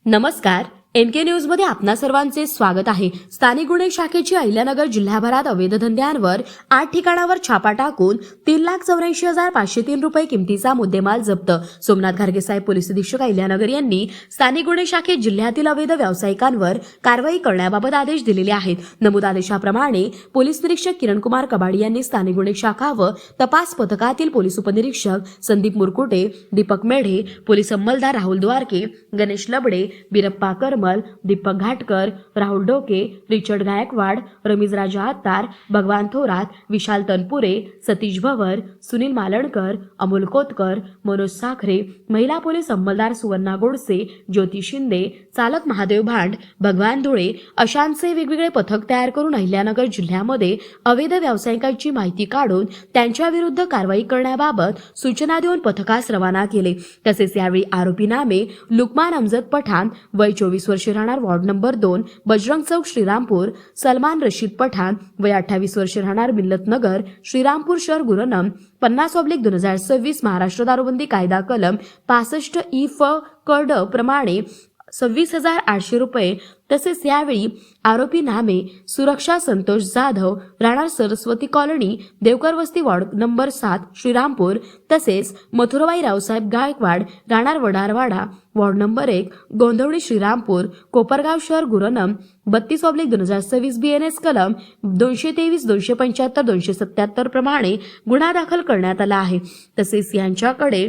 नमस्कार, MK news मध्ये आपणा सर्वांचे स्वागत आहे। स्थानिक गुन्हे शाखेची अहिल्यानगर जिल्हाभरात अवैध धंद्यांवर 8 ठिकाणावर छापा टाकून 3,84,503 रुपये किमतीचा मुद्देमाल जप्त। सोमनाथ घारगे साहेब पोलीस अधीक्षक अहिल्यानगर यांनी स्थानिक गुन्हे शाखेत जिल्ह्यातील अवैध व्यावसायिकांवर कारवाई करण्याबाबत आदेश दिलेले आहेत। नमूद आदेशाप्रमाणे पोलीस निरीक्षक किरणकुमार कबाडी यांनी स्थानिक गुन्हे शाखा व तपास पथकातील पोलीस उपनिरीक्षक संदीप मुरकुटे, दीपक मेढे, पोलीस अंमलदार राहुल द्वारके, गणेश लबडे, बिरप्पा करमल, दीपक घाटकर, राहुल डोके, रिचर्ड गायकवाड, रमीज राजा आत्तार, भगवान थोरात, विशाल तनपुरे, सतीश भवर, सुनील मालणकर, अमोल कोतकर, मनोज साखरे, महिला पोलीस अंमलदार सुवर्णा गोडसे, ज्योती शिंदे, चालक महादेव भांड, भगवान धुळे अशांचे वेगवेगळे पथक तयार करून अहिल्यानगर जिल्ह्यामध्ये अवैध व्यावसायिकांची माहिती काढून त्यांच्या विरुद्ध कारवाई करण्याबाबत सूचना देऊन पथकास रवाना केले। तसेच यावेळी आरोपी नामे लुकमान अमजद पठाण, वय 24 वर्षे, राहणार वॉर्ड नंबर 2, बजरंग चौक, श्रीरामपूर, सलमान रशीद पठाण, वय 28 वर्षे, राहणार मिल्लत नगर, श्रीरामपूर शहर, गुरनम 50/2026 महाराष्ट्र दारूबंदी कायदा कलम 65 इ.फ. कड प्रमाणे 26,800 रुपये। तसेच यावेळी आरोपी नामे सुरक्षा संतोष जाधव, राहणार सरस्वती कॉलनी, देवकर वस्ती, वॉर्ड नंबर 7, श्रीरामपूर, तसेच मथुरबाई रावसाहेब गायकवाड, राहणार वडारवाडा, वॉर्ड नंबर 1, गोंधवडी, श्रीरामपूर, कोपरगाव शहर, गुरनम 32/2026 BNS कलम 223, 275, 277 प्रमाणे गुन्हा दाखल करण्यात आला आहे। तसेच यांच्याकडे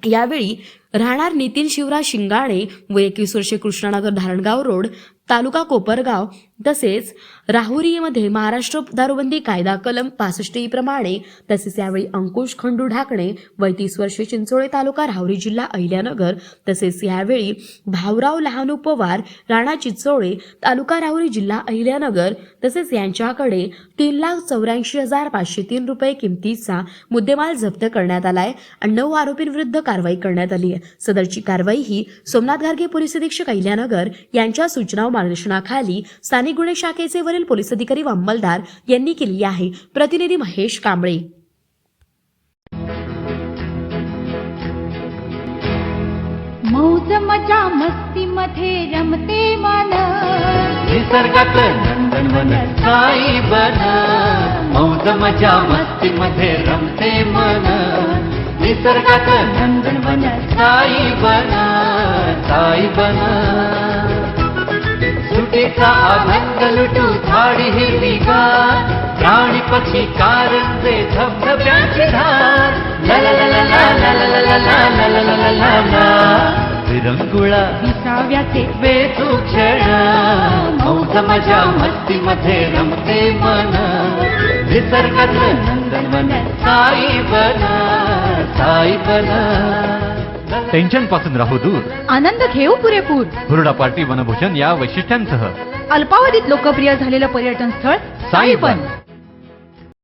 यावेळी राहणार नितीन शिवराज शिंगाणे, वय 21 वर्षे, कृष्णानगर, धारणगाव रोड, तालुका कोपरगाव, तसेच राहुरीमध्ये महाराष्ट्र दारूबंदी कायदा कलम 65 इ प्रमाणे। तसेच यावेळी अंकुश खंडू ढाकणे, वय 30 वर्षे, चिंचोळे तालुका, राहुरी जिल्हा, अहिल्यानगर। तसेच यावेळी भाऊराव लहानू पवार, राणा चिंचोळे तालुका, राहुरी जिल्हा, अहिल्यानगर। तसेच यांच्याकडे 3,84,503 रुपये किमतीचा मुद्देमाल जप्त करण्यात आलाय आणि 9 आरोपींविरुद्ध कारवाई करण्यात आली आहे। सदरची कारवाई ही सोमनाथ घारगे पोलीस अधीक्षक अहिल्यानगर यांच्या सूचना व मार्गदर्शनाखाली स्थानिक गुन्हे शाखेचे वरील पोलीस अधिकारी व अंमलदार यांनी केली आहे। प्रतिनिधी महेश कांबळे। मौज मजा मस्ती मध्ये रमते मन, निसर्गात नंदनवन साई बन। मौज मजा मस्ती मध्ये रमते मन, निसर्गात नंदनवन साई बन, साई बन। सुटीचा आनंद लुटू झाडी हिरवीगार, प्राणी पक्षी कारंजे धबधब्यांची धार, ला ला ला ला ला ला ला ला ला ला ला ला ला ला। विरंगुळा विसाव्याचे बेतू क्षण, मौज मजा मस्ती मध्ये रमते मन, निसर्गात नंदनवन साई बन, साई बन। टेन्शन पासून राहू दूर, आनंद घेऊ पुरेपूर, हुरडा पार्टी, वनभोजन या वैशिष्ट्यांसह अल्पावधीत लोकप्रिय झालेलं पर्यटन स्थळ साईबन।